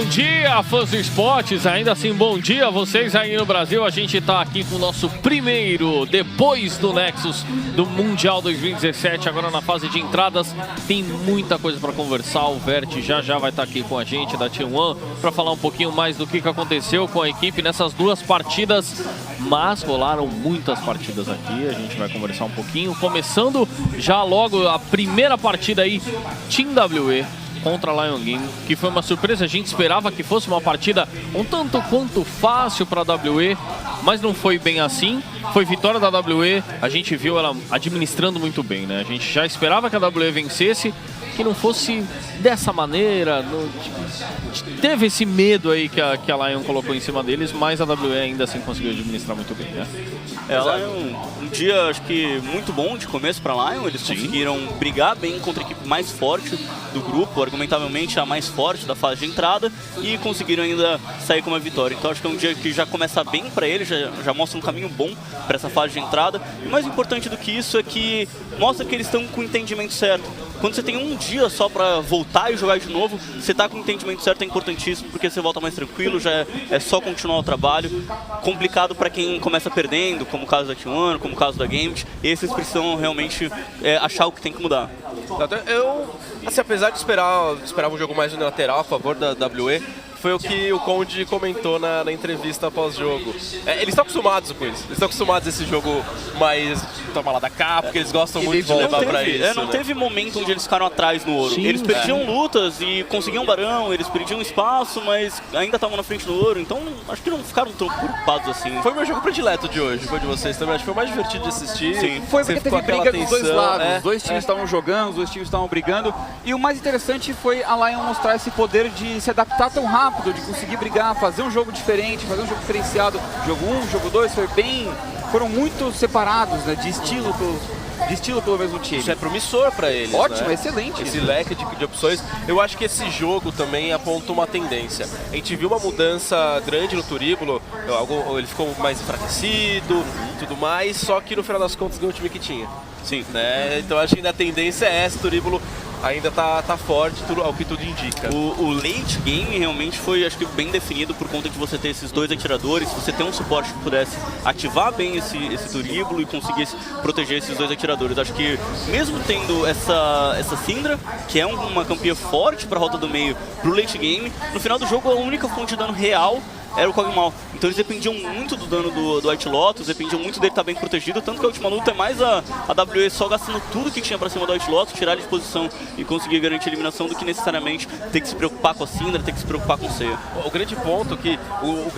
dia, fãs do esportes, ainda assim bom dia a vocês aí no Brasil. A gente tá aqui com o nosso primeiro, depois do Nexus do Mundial 2017, agora na fase de entradas. Tem muita coisa para conversar, o Vert já vai estar aqui com a gente da T1 para falar um pouquinho mais do que aconteceu com a equipe nessas duas partidas, mas rolaram muitas partidas aqui, a gente vai conversar um pouquinho, começando já logo a primeira partida aí, Team WE contra a Lion Game, que foi uma surpresa. A gente esperava que fosse uma partida um tanto quanto fácil para a WE, mas não foi bem assim. Foi vitória da WE, a gente viu ela administrando muito bem, né? A gente já esperava que a WE vencesse, que não fosse dessa maneira. Teve esse medo aí que a Lion colocou em cima deles, mas a WE ainda assim conseguiu administrar muito bem, né? Ela é um dia, acho que, muito bom de começo para a Lion. Eles conseguiram brigar bem contra a equipe mais forte do grupo, argumentavelmente a mais forte da fase de entrada, e conseguiram ainda sair com uma vitória. Então acho que é um dia que já começa bem para eles, já mostra um caminho bom para essa fase de entrada. E mais importante do que isso é que mostra que eles estão com o entendimento certo. Quando você tem um dia só para voltar e jogar de novo, você tá com o entendimento certo, é importantíssimo, porque você volta mais tranquilo, já é só continuar o trabalho. Complicado para quem começa perdendo, como o caso da T1, como o caso da Gambit. Esses precisam realmente achar o que tem que mudar. Eu, assim, apesar de esperar um jogo mais unilateral a favor da WE, foi o que o Conde comentou na entrevista pós-jogo. Eles estão acostumados com isso. Eles estão acostumados a esse jogo mais toma lá da cá, porque eles gostam muito de levar pra isso. Não teve momento onde eles ficaram atrás no ouro. Sim, eles perdiam lutas e conseguiam barão, eles perdiam espaço, mas ainda estavam na frente no ouro. Então acho que não ficaram tão preocupados assim. Foi o meu jogo predileto de hoje, foi de vocês também. Acho que foi o mais divertido de assistir. Sim. Foi porque teve briga dos dois lados. Os dois times estavam jogando, os dois times estavam brigando. E o mais interessante foi a Lion mostrar esse poder de se adaptar tão rápido, de conseguir brigar, fazer um jogo diferente, fazer um jogo diferenciado. Jogo 1, jogo 2 foram muito separados, né, de estilo pelo mesmo time. Isso é promissor para eles. Ótimo, né? Excelente. Esse leque de opções. Eu acho que esse jogo também aponta uma tendência. A gente viu uma mudança grande no Turíbulo, ele ficou mais enfraquecido e tudo mais, só que no final das contas ganhou o time que tinha. Sim. Né? Então acho que ainda a tendência é essa, o Turíbulo ainda tá forte, ao que tudo indica. O late game realmente foi, acho que, bem definido por conta de você ter esses dois atiradores, você ter um suporte que pudesse ativar bem esse Turíbulo e conseguisse proteger esses dois atiradores. Acho que mesmo tendo essa Syndra, que é uma campeã forte para a rota do meio, pro late game, no final do jogo a única fonte de dano real era o Kog'Maw. Então eles dependiam muito do dano do White Lotus, dependiam muito dele estar bem protegido, tanto que a última luta é mais a WE só gastando tudo que tinha pra cima do White Lotus, tirar ele de posição e conseguir garantir a eliminação, do que necessariamente ter que se preocupar com a Syndra, ter que se preocupar com o Seiya. O grande ponto que o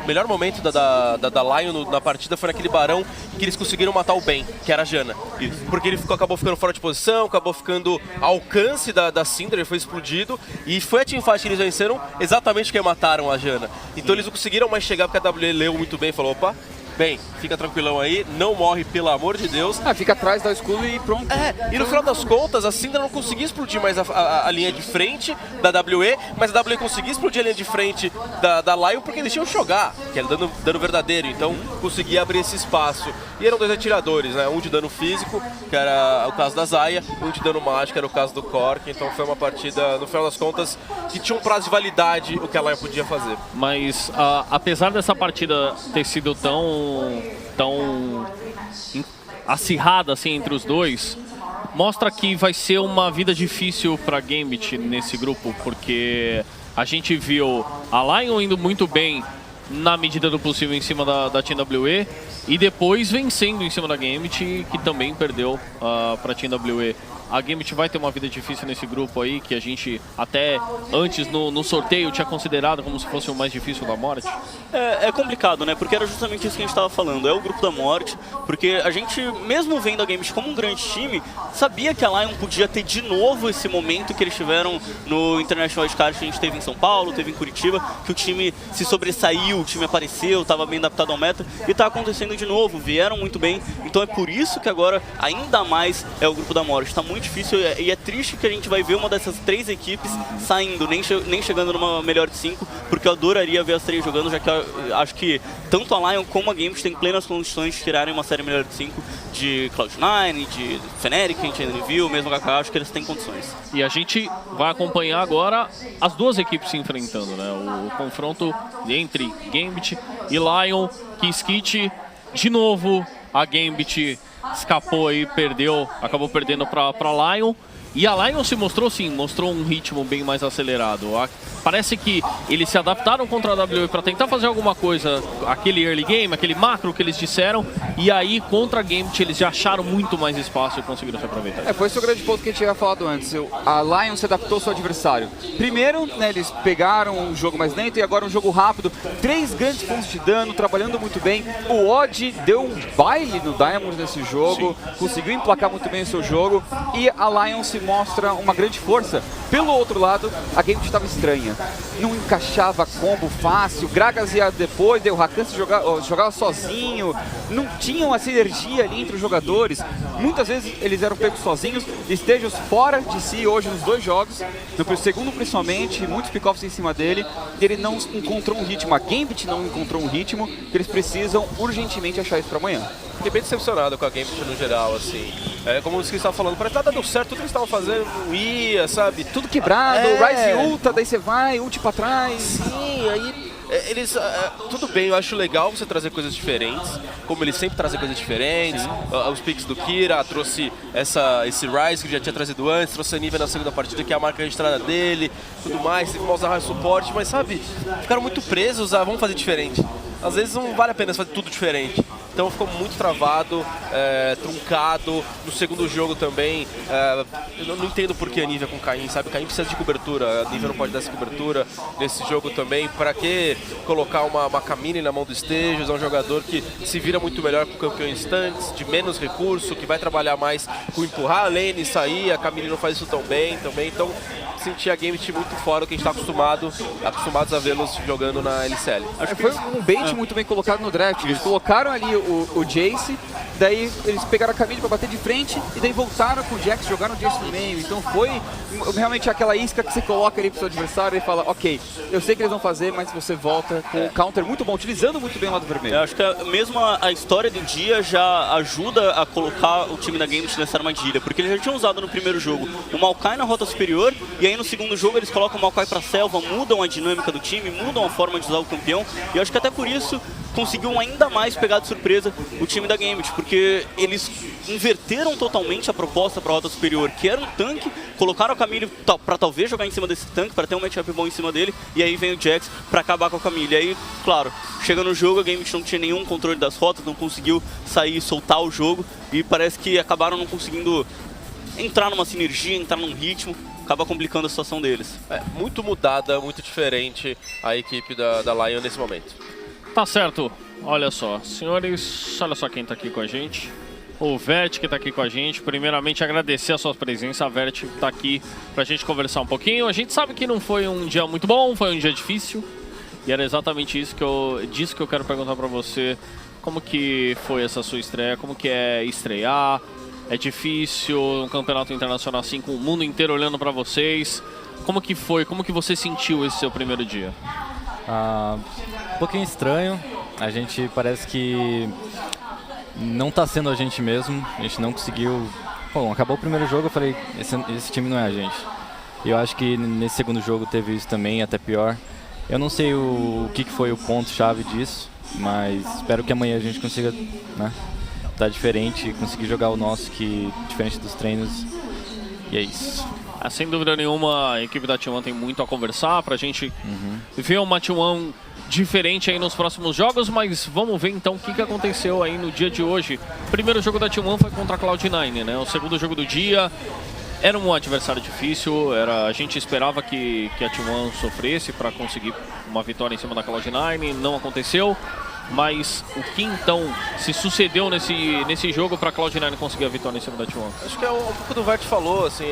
melhor momento da Lion na partida foi naquele barão que eles conseguiram matar o Ben, que era a Janna. Isso. Porque ele acabou ficando fora de posição, acabou ficando ao alcance da Syndra, ele foi explodido, e foi a teamfight que eles venceram exatamente porque mataram a Janna. Então eles não conseguiram mais chegar, porque a WE leu muito bem e falou: opa, bem, fica tranquilão aí, não morre, pelo amor de Deus. Fica atrás da escudo e pronto. E no final das contas, a Syndra não conseguia explodir mais a linha de frente da WE, mas a WE conseguia explodir a linha de frente da Lion porque eles tinham jogar, que era dano verdadeiro, então conseguia abrir esse espaço. E eram dois atiradores, né? Um de dano físico, que era o caso da Xayah, e um de dano mágico, que era o caso do Cork. Então foi uma partida, no final das contas, que tinha um prazo de validade o que a Lion podia fazer. Mas apesar dessa partida ter sido tão acirrada assim entre os dois, mostra que vai ser uma vida difícil para Gambit nesse grupo, porque a gente viu a Lion indo muito bem na medida do possível em cima da Team WE e depois vencendo em cima da Gambit, que também perdeu para a Team WE. A Gambit vai ter uma vida difícil nesse grupo aí, que a gente até antes no sorteio tinha considerado como se fosse o mais difícil da morte. É complicado, né? Porque era justamente isso que a gente estava falando, é o grupo da morte, porque a gente, mesmo vendo a Gambit como um grande time, sabia que a Lion podia ter de novo esse momento que eles tiveram no International Wildcard, que a gente teve em São Paulo, teve em Curitiba, que o time se sobressaiu, o time apareceu, estava bem adaptado ao meta, e está acontecendo de novo, vieram muito bem, então é por isso que agora ainda mais é o grupo da morte. Está muito muito difícil e é triste que a gente vai ver uma dessas 3 equipes saindo, nem chegando numa melhor de 5, porque eu adoraria ver as 3 jogando, já que eu acho que tanto a Lion como a Gambit têm plenas condições de tirarem uma série melhor de 5 de Cloud9, de Fnatic, que a gente ainda não viu, mesmo HK, acho que eles têm condições. E a gente vai acompanhar agora as 2 equipes se enfrentando, né? O confronto entre Gambit e Lion, que Skit, de novo, a Gambit escapou aí, acabou perdendo para Lion. E a Lion se mostrou um ritmo bem mais acelerado. Parece que eles se adaptaram contra a WE para tentar fazer alguma coisa, aquele early game, aquele macro que eles disseram, e aí contra a Gambit eles já acharam muito mais espaço e conseguiram se aproveitar. Foi esse o grande ponto que a gente tinha falado antes. A Lion se adaptou ao seu adversário. Primeiro, né, eles pegaram um jogo mais lento e agora um jogo rápido. 3 grandes pontos de dano, trabalhando muito bem. O Odd deu um baile no Diamond nesse jogo, conseguiu emplacar muito bem o seu jogo, e a Lion se mostra uma grande força. Pelo outro lado, a Gambit estava estranha. Não encaixava combo fácil, Gragas ia depois, o Rakan jogava sozinho, não tinham a sinergia ali entre os jogadores. Muitas vezes eles eram pegos sozinhos, estejos fora de si hoje nos 2 jogos, no segundo principalmente, muitos pick-offs em cima dele, e ele não encontrou um ritmo, a Gambit não encontrou um ritmo, que eles precisam urgentemente achar isso para amanhã. Fiquei bem decepcionado com a Gambit no geral, assim. Como o Skit estava falando, parece que nada deu certo, tudo que eles estavam fazendo ia, sabe? Tudo quebrado, Ryze ulta, daí você vai, ult pra trás. Sim, aí eles... tudo bem, eu acho legal você trazer coisas diferentes, como eles sempre trazem coisas diferentes. Os picks do Kira, trouxe esse Ryze que já tinha trazido antes, trouxe a Nivea na segunda partida, que é a marca registrada dele, tudo mais, teve uma usar suporte, mas sabe, ficaram muito presos a vamos fazer diferente. Às vezes não vale a pena fazer tudo diferente. Então ficou muito travado, truncado. No segundo jogo também, eu não entendo por que a Nivea com o Caim, sabe? O Caim precisa de cobertura, a Nivea não pode dar essa cobertura nesse jogo também. Para que colocar uma Camille na mão do Stejos? É um jogador que se vira muito melhor com campeões instantes, de menos recurso, que vai trabalhar mais com empurrar a lane e sair. A Camille não faz isso tão bem também, então senti a Gambit muito fora do que a gente está acostumados a vê-los jogando na LCL. Acho que foi um bait muito bem colocado no draft. Eles colocaram ali o Jace, daí eles pegaram a Camille para bater de frente e daí voltaram com o Jax, jogaram o Jace no meio. Então foi realmente aquela isca que você coloca ali pro seu adversário e fala, ok, eu sei que eles vão fazer, mas você volta com o counter muito bom, utilizando muito bem o lado vermelho. Eu acho que mesmo a história do dia já ajuda a colocar o time da Gambit nessa armadilha, porque eles já tinham usado no primeiro jogo o Maokai na rota superior, e aí no segundo jogo eles colocam o Maokai pra selva, mudam a dinâmica do time, mudam a forma de usar o campeão, e eu acho que até por isso conseguiu ainda mais pegar de surpresa o time da Gambit, porque eles inverteram totalmente a proposta para a rota superior, que era um tanque, colocaram a Camille para talvez jogar em cima desse tanque, para ter um matchup bom em cima dele, e aí vem o Jax para acabar com a Camille. E aí, claro, chega no jogo, a Gambit não tinha nenhum controle das rotas, não conseguiu sair e soltar o jogo, e parece que acabaram não conseguindo entrar numa sinergia, entrar num ritmo, acaba complicando a situação deles. Muito mudada, muito diferente a equipe da Lion nesse momento. Tá certo. Olha só, senhores, olha só quem tá aqui com a gente. O Vert que tá aqui com a gente. Primeiramente, agradecer a sua presença. A Vert tá aqui pra gente conversar um pouquinho. A gente sabe que não foi um dia muito bom, foi um dia difícil. E era exatamente isso que eu quero perguntar pra você. Como que foi essa sua estreia? Como que é estrear? É difícil um campeonato internacional assim, com o mundo inteiro olhando pra vocês. Como que foi? Como que você sentiu esse seu primeiro dia? Um pouquinho estranho, a gente parece que não tá sendo a gente mesmo, a gente não conseguiu... Bom, acabou o primeiro jogo, eu falei, esse time não é a gente. E eu acho que nesse segundo jogo teve isso também, até pior. Eu não sei o que foi o ponto-chave disso, mas espero que amanhã a gente consiga, né, tá diferente, conseguir jogar o nosso, que diferente dos treinos, e é isso. Sem dúvida nenhuma, a equipe da T1 tem muito a conversar pra gente ver uma T1 diferente aí nos próximos jogos, mas vamos ver então o que aconteceu aí no dia de hoje. O primeiro jogo da T1 foi contra a Cloud9, né? O segundo jogo do dia era um adversário difícil, a gente esperava que a T1 sofresse para conseguir uma vitória em cima da Cloud9, não aconteceu. mas o que então se sucedeu nesse jogo para a Cloud9 conseguir a vitória em cima da T1? Acho que é um pouco do Vert falou, assim,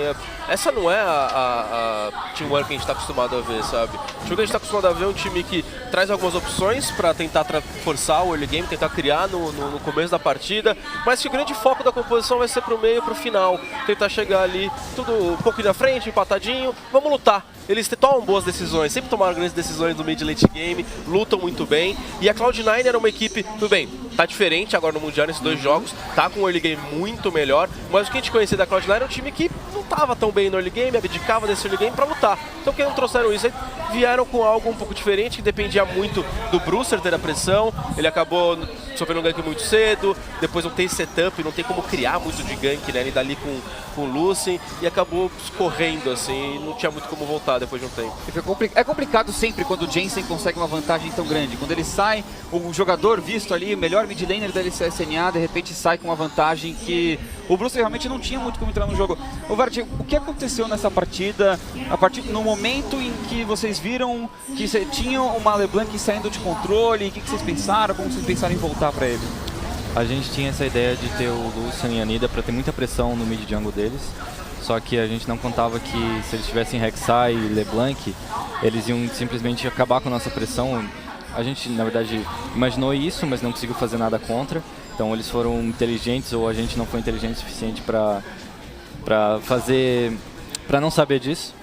essa não é a teamwork que a gente está acostumado a ver, sabe? O time que a gente está acostumado a ver é um time que traz algumas opções para tentar forçar o early game, tentar criar no começo da partida, mas que o grande foco da composição vai ser pro meio e pro final, tentar chegar ali tudo um pouco na frente, empatadinho, vamos lutar. Eles tomam boas decisões, sempre tomaram grandes decisões no mid late game, lutam muito bem, e a Cloud9 era uma equipe, tudo bem, tá diferente agora no Mundial nesses 2 jogos, tá com um early game muito melhor, mas o que a gente conhecia da Cloud9 era um time que não tava tão bem no early game, abdicava desse early game pra lutar. Então que não trouxeram isso, aí vieram com algo um pouco diferente, que dependia muito do Brucer ter a pressão, ele acabou sofrendo um gank muito cedo, depois não tem setup, não tem como criar muito de gank, né, ele dali com o Lucien, e acabou escorrendo assim, não tinha muito como voltar depois de um tempo. É complicado sempre quando o Jensen consegue uma vantagem tão grande. Quando ele sai, o jogador visto ali, o melhor mid laner da LCSNA, de repente sai com uma vantagem que o Bruce realmente não tinha muito como entrar no jogo. Ô Vert, o que aconteceu nessa partida, no momento em que vocês viram que tinham uma LeBlanc saindo de controle, o que vocês pensaram, como vocês pensaram em voltar para ele? A gente tinha essa ideia de ter o Lucian e a Nida para ter muita pressão no mid jungle deles. Só que a gente não contava que se eles tivessem Rek'Sai e LeBlanc, eles iam simplesmente acabar com a nossa pressão. A gente, na verdade, imaginou isso, mas não conseguiu fazer nada contra. Então eles foram inteligentes ou a gente não foi inteligente o suficiente para não saber disso.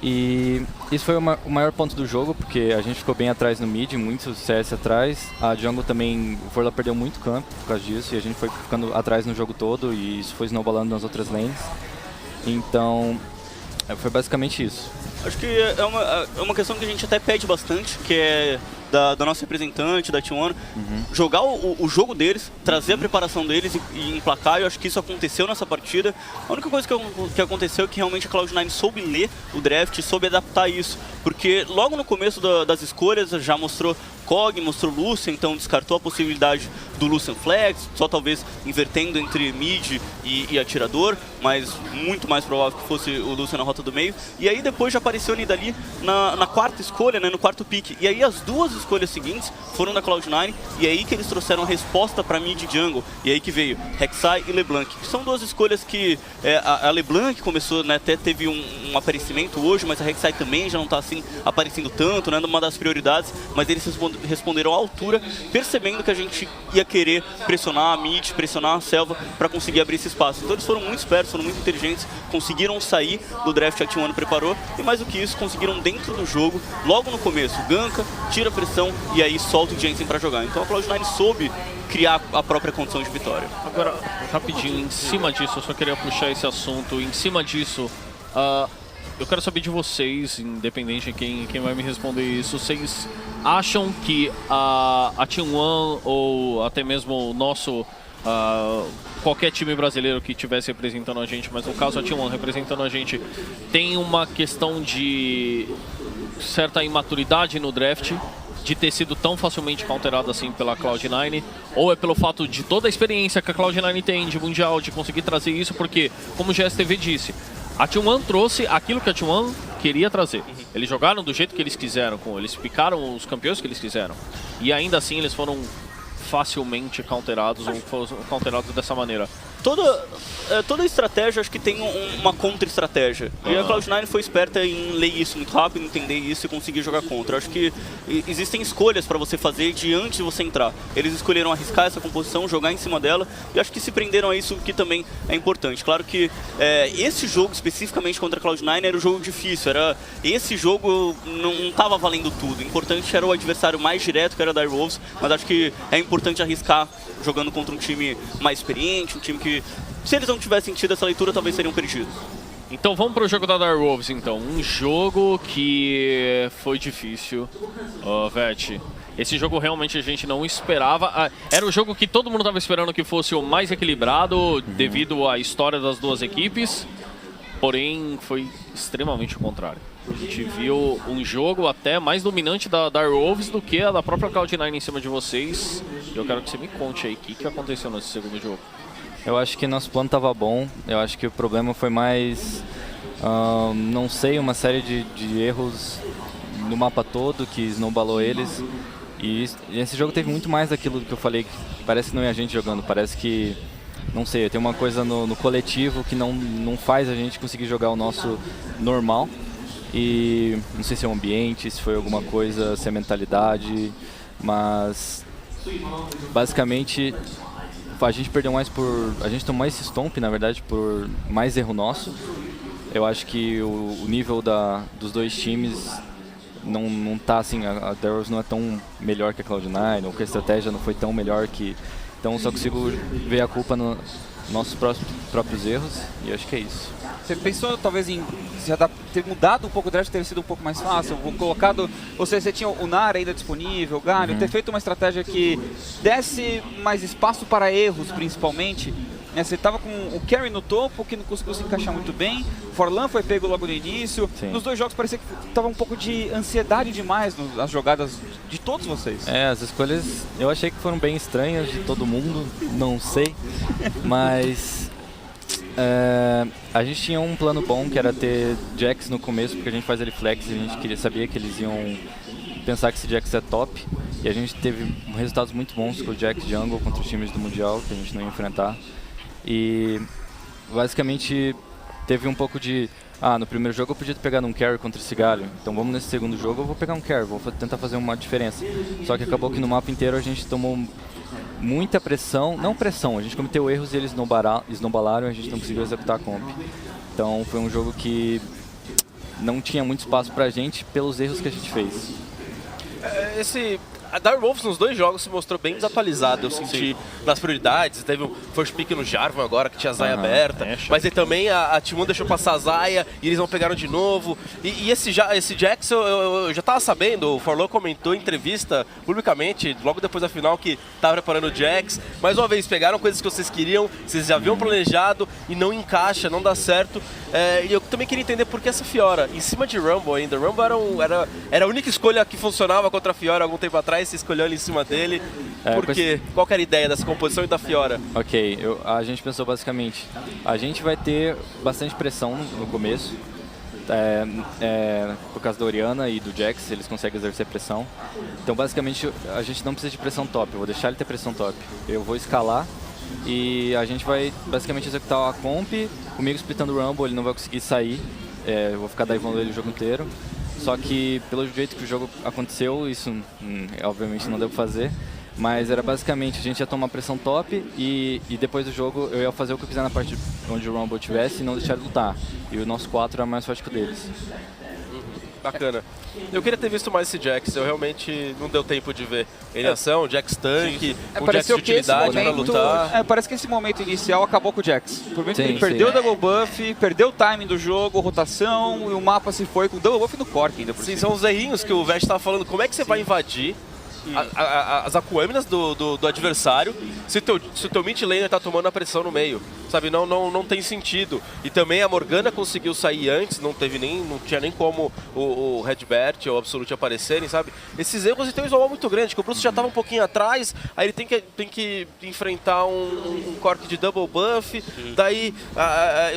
E isso foi o maior ponto do jogo, porque a gente ficou bem atrás no mid, muito CS atrás. A jungle também, o Forla perdeu muito campo por causa disso, e a gente foi ficando atrás no jogo todo, e isso foi snowballando nas outras lanes. Então, foi basicamente isso. Acho que é uma questão que a gente até pede bastante, que é da nossa representante, da T1, jogar o jogo deles, trazer a preparação deles e emplacar. Eu acho que isso aconteceu nessa partida. A única coisa que aconteceu é que realmente a Cloud9 soube ler o draft, soube adaptar isso, porque logo no começo das escolhas já mostrou Kog, mostrou Lucian, então descartou a possibilidade do Lucian Flex, só talvez invertendo entre mid e atirador, mas muito mais provável que fosse o Lucian na rota do meio. E aí depois já apareceu a Nidalee na quarta escolha, né, no quarto pick. E aí as duas escolhas seguintes foram da Cloud9, e aí que eles trouxeram a resposta para mid jungle, e aí que veio Rek'Sai e LeBlanc. São duas escolhas que a LeBlanc começou, né, até teve um aparecimento hoje, mas a Rek'Sai também já não está assim aparecendo tanto, né, numa das prioridades, mas eles responderam à altura, percebendo que a gente ia querer pressionar a mid, pressionar a selva para conseguir abrir esse espaço. Então eles foram muito espertos, foram muito inteligentes, conseguiram sair do draft que a T1 preparou, e mais do que isso, conseguiram dentro do jogo, logo no começo, ganka, tira a pressão e aí solta o Jensen para jogar. Então a Cloud9 soube criar a própria condição de vitória. Agora, rapidinho, em cima disso, eu só queria puxar esse assunto, em cima disso, eu quero saber de vocês, independente de quem vai me responder isso, vocês acham que a T1 ou até mesmo o nosso, qualquer time brasileiro que estivesse representando a gente, mas no caso a T1 representando a gente, tem uma questão de certa imaturidade no draft, de ter sido tão facilmente counterado assim pela Cloud9, ou é pelo fato de toda a experiência que a Cloud9 tem de Mundial, de conseguir trazer isso, porque, como o GSTV disse, a T1 trouxe aquilo que a T1 queria trazer. Eles jogaram do jeito que eles quiseram, eles picaram os campeões que eles quiseram. E ainda assim eles foram facilmente counterados, ou foram counterados dessa maneira. Toda estratégia acho que tem uma contra-estratégia. E a Cloud9 foi esperta em ler isso muito rápido, entender isso e conseguir jogar contra. Acho que existem escolhas para você fazer de antes de você entrar. Eles escolheram arriscar essa composição, jogar em cima dela, e acho que se prenderam a isso, que também é importante. Claro que esse jogo especificamente contra a Cloud9 era um jogo difícil. Esse jogo não estava valendo tudo. O importante era o adversário mais direto, que era o Direwolves, mas acho que é importante arriscar jogando contra um time mais experiente, um time que, se eles não tivessem tido essa leitura, talvez seriam perdidos. Então vamos pro jogo da Direwolves, então. Um jogo que foi difícil, Vert. Esse jogo realmente a gente não esperava. Era o jogo que todo mundo estava esperando que fosse o mais equilibrado, devido à história das duas equipes. Porém, foi extremamente o contrário. A gente viu um jogo até mais dominante da Direwolves do que a da própria Cloud9 em cima de vocês. Eu quero que você me conte aí o que aconteceu nesse segundo jogo. Eu acho que nosso plano estava bom. Eu acho que o problema foi mais, não sei, uma série de erros no mapa todo que snowballou eles. E esse jogo teve muito mais daquilo que eu falei, que parece que não é a gente jogando, parece que, não sei, tem uma coisa no coletivo que não faz a gente conseguir jogar o nosso normal. E não sei se é o ambiente, se foi alguma coisa, se é a mentalidade, mas basicamente a gente perdeu mais a gente tomou esse stomp, na verdade, por mais erro nosso. Eu acho que o nível dos dois times não tá assim, a Darius não é tão melhor que a Cloud9, ou que a estratégia não foi tão melhor que... Então só consigo ver a culpa nos nossos próprios erros, e acho que é isso. Você pensou talvez em ter mudado um pouco o draft, ter sido um pouco mais fácil, colocado, você tinha o Nara ainda disponível, o Galio, ter feito uma estratégia que desse mais espaço para erros, principalmente. Você estava com o Carry no topo, que não conseguiu se encaixar muito bem, Forlan foi pego logo no início. Sim. Nos dois jogos parecia que estava um pouco de ansiedade demais nas jogadas de todos vocês. As escolhas eu achei que foram bem estranhas de todo mundo, não sei, mas... a gente tinha um plano bom, que era ter Jax no começo, porque a gente faz ele flex e a gente sabia que eles iam pensar que esse Jax é top. E a gente teve resultados muito bons com o Jax Jungle contra os times do Mundial, que a gente não ia enfrentar. E basicamente teve um pouco de... no primeiro jogo eu podia ter pegado um carry contra esse galho, então vamos nesse segundo jogo eu vou pegar um carry, vou tentar fazer uma diferença. Só que acabou que no mapa inteiro a gente tomou muita pressão, não pressão, a gente cometeu erros e eles snowballaram e a gente não conseguiu executar a comp. Então foi um jogo que não tinha muito espaço pra gente pelos erros que a gente fez. A Dire Wolves nos dois jogos se mostrou bem desatualizada, eu senti nas prioridades. Teve um first pick no Jarvan agora, que tinha a Zaya aberta, mas aí também a T1 deixou passar a Zaya e eles não pegaram de novo. E esse Jax eu já tava sabendo, o Forlan comentou em entrevista publicamente, logo depois da final, que tava preparando o Jax. Mais uma vez, pegaram coisas que vocês queriam, vocês já haviam planejado e não encaixa, não dá certo. E eu também queria entender por que essa Fiora, em cima de Rumble ainda. Rumble era a única escolha que funcionava contra a Fiora algum tempo atrás, você escolheu ele em cima dele. Por quê? Qual que era a ideia dessa composição e da Fiora? Ok, a gente pensou basicamente, a gente vai ter bastante pressão no começo, por causa da Orianna e do Jax, eles conseguem exercer pressão. Então basicamente a gente não precisa de pressão top, eu vou deixar ele ter pressão top. Eu vou escalar e a gente vai basicamente executar a comp, comigo splitando o Rumble, ele não vai conseguir sair, eu vou ficar divando ele o jogo inteiro. Só que pelo jeito que o jogo aconteceu, isso obviamente não deu pra fazer, mas era basicamente a gente ia tomar pressão top e depois do jogo eu ia fazer o que eu quiser na parte onde o Rumble tivesse e não deixar ele lutar. E o nosso 4 era mais forte que o deles. Bacana. Eu queria ter visto mais esse Jax, eu realmente não deu tempo de ver ele em ação, Jax tank, o Jax de utilidade pra lutar. Parece que esse momento inicial acabou com o Jax. Por meio que ele perdeu o double buff, perdeu o timing do jogo, rotação, e o mapa se foi com o double buff no cork ainda por cima. São os errinhos que o Vest estava falando. Como é que você vai invadir as Aquaminas do adversário se o teu mid laner tá tomando a pressão no meio? Sabe, não tem sentido. E também a Morgana conseguiu sair antes, não tinha nem como o Redbert ou o Absolute aparecerem, sabe? Esses erros e tem um isolar muito grande, que o Bruce já tava um pouquinho atrás, aí ele tem que enfrentar um cork de double buff, daí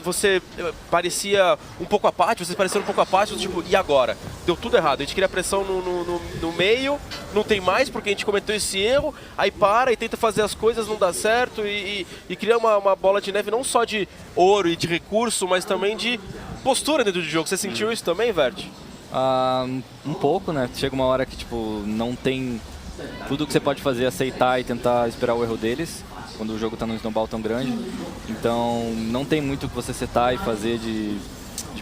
você parecia um pouco apático, vocês pareceram um pouco apáticos, tipo, e agora? Deu tudo errado, a gente queria pressão no meio, não tem mais porque a gente cometeu esse erro, aí para e tenta fazer as coisas, não dá certo e cria uma bola de neve não só de ouro e de recurso, mas também de postura dentro do jogo. Você sentiu isso também, Vert? Um pouco, né? Chega uma hora que tipo não tem tudo que você pode fazer, aceitar e tentar esperar o erro deles, quando o jogo tá num snowball tão grande. Então não tem muito o que você setar e fazer de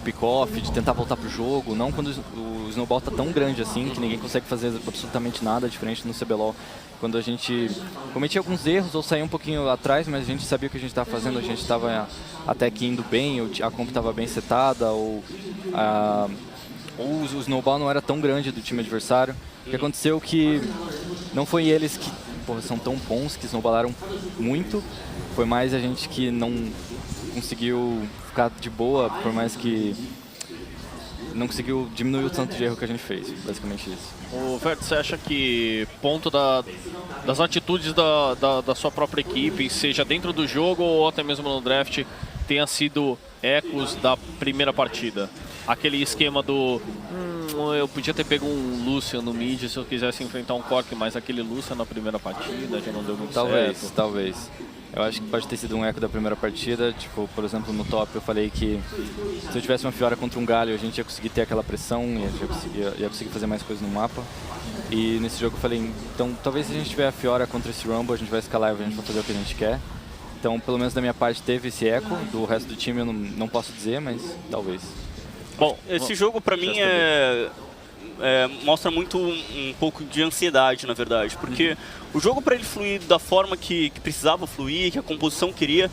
pick-off, de tentar voltar pro jogo, não quando o snowball tá tão grande assim, que ninguém consegue fazer absolutamente nada diferente no CBLOL. Quando a gente cometia alguns erros ou saía um pouquinho atrás, mas a gente sabia o que a gente estava fazendo, a gente estava até que indo bem, a comp estava bem setada, ou o snowball não era tão grande do time adversário. O que aconteceu que não foi eles que são tão bons, que snowballaram muito, foi mais a gente que não conseguiu ficar de boa, por mais que não conseguiu diminuir o tanto de erro que a gente fez, basicamente isso. O Vert, você acha que ponto das atitudes da sua própria equipe, seja dentro do jogo ou até mesmo no draft, tenha sido ecos da primeira partida? aquele esquema do... eu podia ter pego um Lucian no mid se eu quisesse enfrentar um Cork, mas aquele Lucian na primeira partida já não deu muito certo. Talvez. Eu acho que pode ter sido um eco da primeira partida. Tipo, por exemplo, no top eu falei que se eu tivesse uma Fiora contra um Galio, a gente ia conseguir ter aquela pressão e ia conseguir fazer mais coisas no mapa. E nesse jogo eu falei, então talvez se a gente tiver a Fiora contra esse Rumble, a gente vai escalar e a gente vai fazer o que a gente quer. Então, pelo menos da minha parte, teve esse eco. Do resto do time eu não posso dizer, mas talvez. Bom, esse jogo pra mim mostra muito um pouco de ansiedade, na verdade, porque o jogo, para ele fluir da forma que precisava fluir, que a composição queria,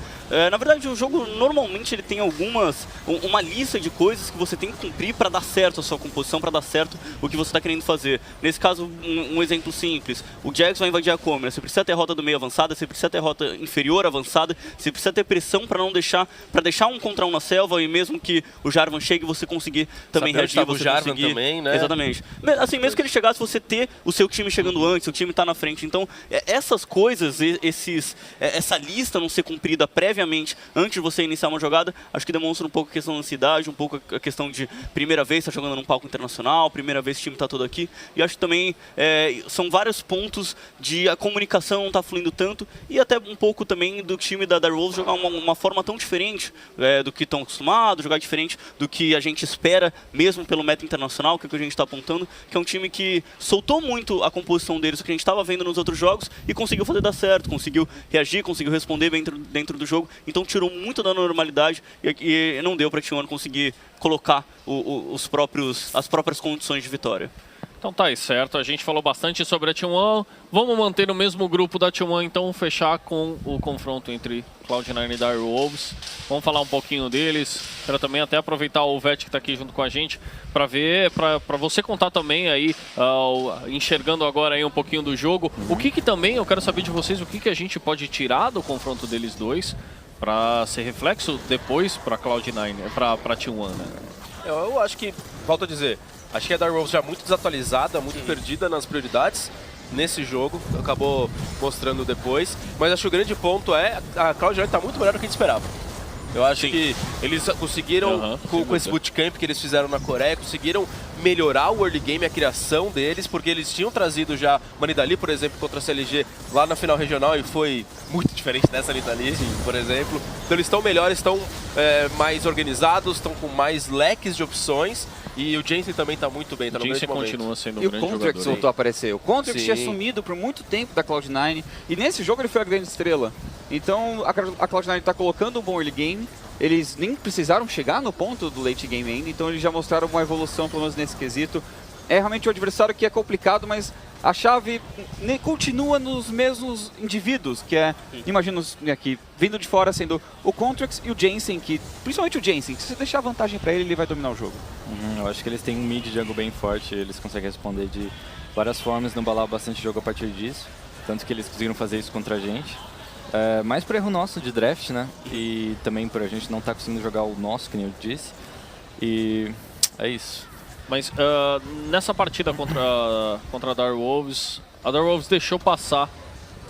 na verdade o jogo normalmente ele tem uma lista de coisas que você tem que cumprir para dar certo a sua composição, para dar certo o que você está querendo fazer. Nesse caso, um exemplo simples, o Jax vai invadir a Comera, você precisa ter rota do meio avançada, você precisa ter rota inferior avançada, você precisa ter pressão para deixar um contra um na selva, e mesmo que o Jarvan chegue, você conseguir também reagir, você Jarvan conseguir... também, né? Exatamente. Assim, mesmo que ele chegasse, você ter o seu time chegando antes, o time tá na frente. Então, essas coisas, essa lista não ser cumprida previamente, antes de você iniciar uma jogada, acho que demonstra um pouco a questão da ansiedade, um pouco a questão de primeira vez tá jogando num palco internacional, primeira vez o time tá todo aqui. E acho que também são vários pontos de a comunicação não tá fluindo tanto, e até um pouco também do time da Dire Wolves jogar uma forma tão diferente do que estão acostumados, jogar diferente do que a gente espera, mesmo pelo meta internacional, que é o que a gente está apontando, que é um time que soltou muito a composição deles, o que a gente estava vendo nos outros jogos, e conseguiu fazer dar certo, conseguiu reagir, conseguiu responder dentro do jogo, então tirou muito da normalidade e não deu para a T1 conseguir colocar as próprias condições de vitória. Então tá aí, certo. A gente falou bastante sobre a T1. Vamos manter o mesmo grupo da T1, então fechar com o confronto entre Cloud9 e Dire Wolves. Vamos falar um pouquinho deles. Quero também até aproveitar o Vett que está aqui junto com a gente para você contar também aí, enxergando agora aí um pouquinho do jogo. O que também eu quero saber de vocês, o que a gente pode tirar do confronto deles dois para ser reflexo depois para Cloud9, para T1, né? Eu acho que, volto a dizer, acho que a Dire Wolves já muito desatualizada, muito perdida nas prioridades nesse jogo, acabou mostrando depois, mas acho que o grande ponto é a Cloud9 está muito melhor do que a gente esperava. Eu acho que eles conseguiram, com esse bootcamp que eles fizeram na Coreia, conseguiram melhorar o early game, a criação deles, porque eles tinham trazido já uma Nidalee, por exemplo, contra a CLG lá na final regional, e foi muito diferente dessa Nidalee, por exemplo. Então eles estão melhores, estão mais organizados, estão com mais leques de opções, e o Jensen também está muito bem, está no mesmo momento. Continua sendo um e grande o Contrax jogador, voltou a aparecer. O Contrax tinha sumido por muito tempo da Cloud9, e nesse jogo ele foi a grande estrela. Então a Cloud9 está colocando um bom early game. Eles nem precisaram chegar no ponto do late game ainda, então eles já mostraram uma evolução, pelo menos nesse quesito. É realmente um adversário que é complicado, mas a chave continua nos mesmos indivíduos, que imagino aqui, vindo de fora sendo o Contrax e o Jensen, que, principalmente o Jensen, que se você deixar vantagem pra ele vai dominar o jogo. Eu acho que eles têm um mid jungle bem forte, eles conseguem responder de várias formas, não balar bastante jogo a partir disso, tanto que eles conseguiram fazer isso contra a gente. Mais por erro nosso de draft, né? E também por a gente não estar conseguindo jogar o nosso, que nem eu disse. E é isso. Mas nessa partida contra a Dire Wolves, a Dire Wolves deixou passar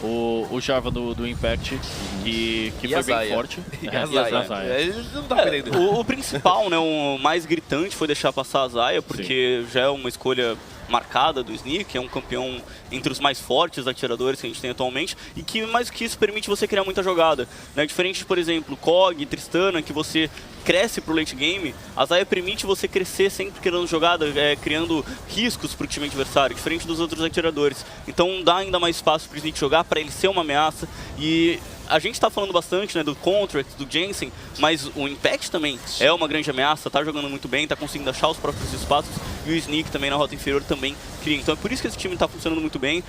o Jarvan do Impact, que foi bem forte. E a Zaya. Eles não tá perdendo. O principal, né, o mais gritante foi deixar passar a Zaya, porque já é uma escolha marcada do Sneak, é um campeão entre os mais fortes atiradores que a gente tem atualmente, e que mais que isso permite você criar muita jogada, né? Diferente de, por exemplo, Kog, Tristana, que você cresce pro late game, a Zaya permite você crescer sempre criando jogada, criando riscos pro time adversário, diferente dos outros atiradores. Então dá ainda mais espaço pro Sneak jogar, para ele ser uma ameaça. E a gente tá falando bastante, né, do Contract, do Jensen, mas o Impact também é uma grande ameaça, tá jogando muito bem, tá conseguindo achar os próprios espaços, e o Sneak também na rota inferior também cria. Então é por isso que esse time tá funcionando muito bem.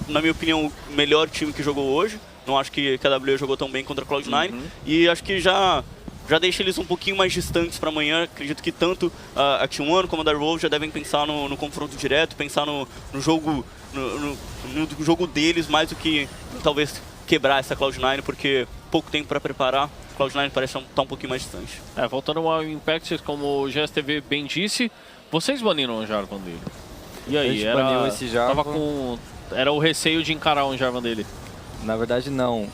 Na minha opinião, o melhor time que jogou hoje. Não acho que a WE jogou tão bem contra a Cloud9. E acho que já deixa eles um pouquinho mais distantes para amanhã. Acredito que tanto a T1 como a Dire Wolves já devem pensar no confronto direto, pensar no jogo no jogo deles, mais do que talvez quebrar essa Cloud9, porque pouco tempo para preparar. Cloud9 parece estar um pouquinho mais distante. Voltando ao Impact, como o GSTV bem disse, vocês baniram o Jarvan dele. E aí, era o receio de encarar um Jarvan dele? Na verdade, não.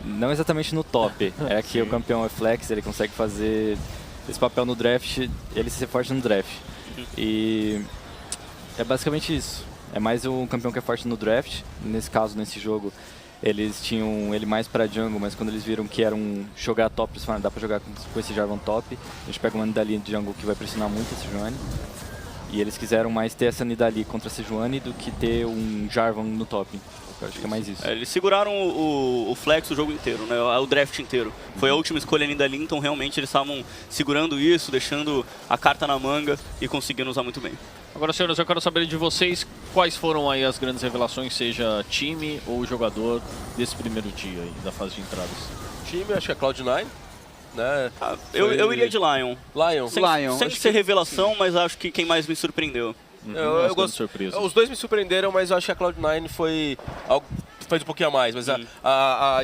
Não exatamente no top. É que o campeão é flex, ele consegue fazer esse papel no draft, ele ser forte no draft. E é basicamente isso. É mais um campeão que é forte no draft. Nesse caso, nesse jogo, eles tinham ele mais para jungle, mas quando eles viram que era um jogar top, eles falaram, dá pra jogar com esse Jarvan top. A gente pega uma Nidalee de jungle que vai pressionar muito a Sejuani. E eles quiseram mais ter essa Nidalee contra a Sejuani do que ter um Jarvan no top. Eu acho que é mais isso. Eles seguraram o flex o jogo inteiro, né? O draft inteiro. Foi a última escolha Nidalee, então realmente eles estavam segurando isso, deixando a carta na manga e conseguindo usar muito bem. Agora, senhores, eu quero saber de vocês quais foram aí as grandes revelações, seja time ou jogador, desse primeiro dia aí, da fase de entradas. Time, acho que é Cloud9. Né? Eu iria de Lion. Sem ser revelação, mas acho que quem mais me surpreendeu. Eu gosto de surpresa. Os dois me surpreenderam, mas eu acho que a Cloud9 foi um pouquinho a mais. Mas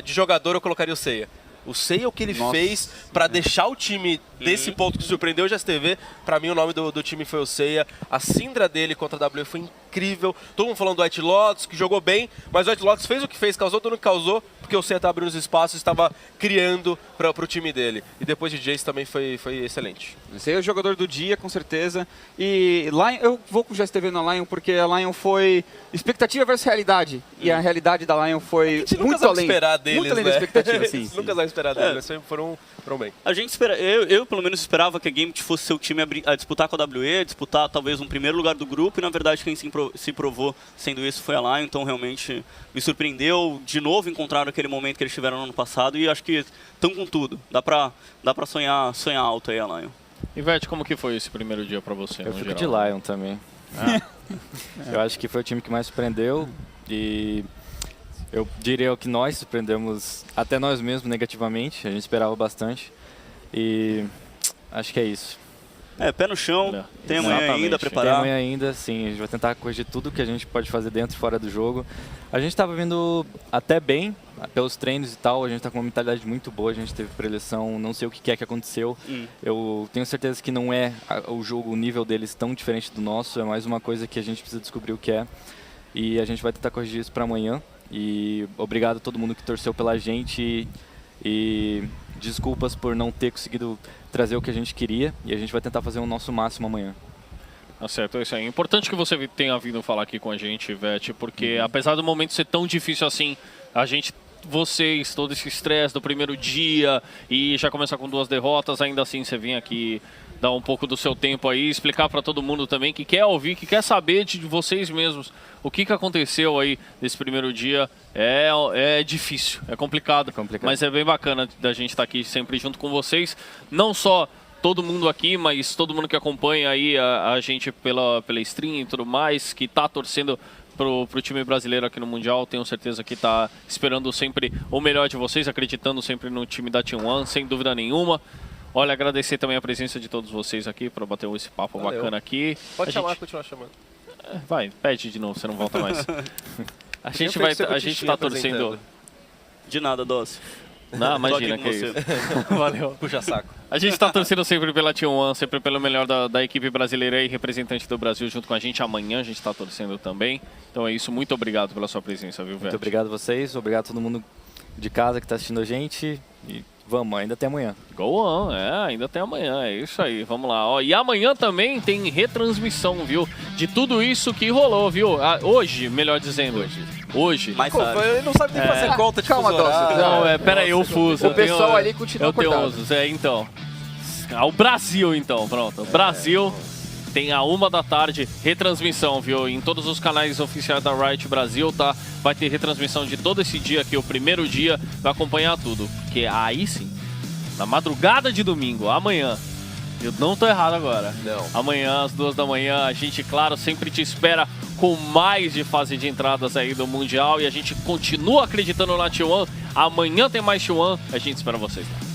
de jogador eu colocaria o Seiya. O Seiya, o que ele fez pra deixar o time desse ponto que surpreendeu o GSTV, pra mim o nome do time foi o Seiya. A Syndra dele contra a WE foi incrível. Todo mundo falando do White Lotus, que jogou bem, mas o White Lotus fez o que fez, causou tudo o que causou, porque o Seiya estava abrindo os espaços e estava criando pro time dele. E depois de Jace também foi excelente. Esse aí é o jogador do dia, com certeza. E Lion, eu vou com o GSTV na Lion, porque a Lion foi expectativa versus realidade. E a realidade da Lion foi muito além. Muito além da expectativa, sim. Nunca vai esperar deles, sempre foram bem. A gente espera, eu pelo menos esperava que a Gambit fosse seu time a disputar com a WE, disputar talvez um primeiro lugar do grupo, e na verdade quem se provou sendo isso foi a Lion, então realmente me surpreendeu. De novo encontraram aquele momento que eles tiveram no ano passado e acho que estão com tudo. Dá pra sonhar alto aí a Lion. Ivete, como que foi esse primeiro dia pra você? Eu fico geral? de Lion também. Eu acho que foi o time que mais surpreendeu e eu diria que nós surpreendemos até nós mesmos negativamente, a gente esperava bastante e acho que é isso. Pé no chão, tem amanhã ainda, preparar. Tem amanhã ainda, sim, a gente vai tentar corrigir tudo que a gente pode fazer dentro e fora do jogo. A gente estava vindo até bem, pelos treinos e tal, a gente está com uma mentalidade muito boa, a gente teve preleção, não sei o que é que aconteceu. Eu tenho certeza que não é o jogo, o nível deles tão diferente do nosso, é mais uma coisa que a gente precisa descobrir o que é. E a gente vai tentar corrigir isso para amanhã. E obrigado a todo mundo que torceu pela gente e desculpas por não ter conseguido trazer o que a gente queria e a gente vai tentar fazer o nosso máximo amanhã. Tá certo, é isso aí. Importante que você tenha vindo falar aqui com a gente, Ivete, porque apesar do momento ser tão difícil assim, vocês, todo esse estresse do primeiro dia e já começar com 2 derrotas, ainda assim você vem aqui dar um pouco do seu tempo aí, explicar para todo mundo também que quer ouvir, que quer saber de vocês mesmos o que aconteceu aí nesse primeiro dia. É difícil, é complicado, mas é bem bacana da gente estar aqui sempre junto com vocês, não só todo mundo aqui, mas todo mundo que acompanha aí a gente pela stream e tudo mais, que tá torcendo pro time brasileiro aqui no Mundial. Tenho certeza que tá esperando sempre o melhor de vocês, acreditando sempre no time da T1, sem dúvida nenhuma. Olha, agradecer também a presença de todos vocês aqui para bater esse papo bacana aqui. Pode continuar chamando. Vai, pede de novo, você não volta mais. A gente tá torcendo... De nada, Dossi. Não, imagina que é isso. Valeu. Puxa saco. A gente tá torcendo sempre pela T1, sempre pelo melhor da equipe brasileira e representante do Brasil junto com a gente. Amanhã a gente tá torcendo também. Então é isso, muito obrigado pela sua presença, viu, Vete? Muito obrigado a vocês, obrigado a todo mundo de casa que tá assistindo a gente e vamos, ainda tem amanhã. Go on, ainda tem amanhã, é isso aí, vamos lá. Ó, e amanhã também tem retransmissão, viu? De tudo isso que rolou, viu? Hoje, melhor dizendo. Hoje. Mais tarde. Ele não sabe nem fazer conta de Calma, Dossi. Não, pera aí, o fuso. O pessoal ali continua acordado. Então. O Brasil, então, pronto. O Brasil tem a 1 da tarde, retransmissão, viu? Em todos os canais oficiais da Riot Brasil, tá? Vai ter retransmissão de todo esse dia aqui, o primeiro dia, vai acompanhar tudo. Porque aí sim, na madrugada de domingo, amanhã, eu não tô errado agora. Não. Amanhã, às 2 da manhã, a gente, claro, sempre te espera com mais de fase de entradas aí do Mundial e a gente continua acreditando na T1. Amanhã tem mais T1, a gente espera vocês lá.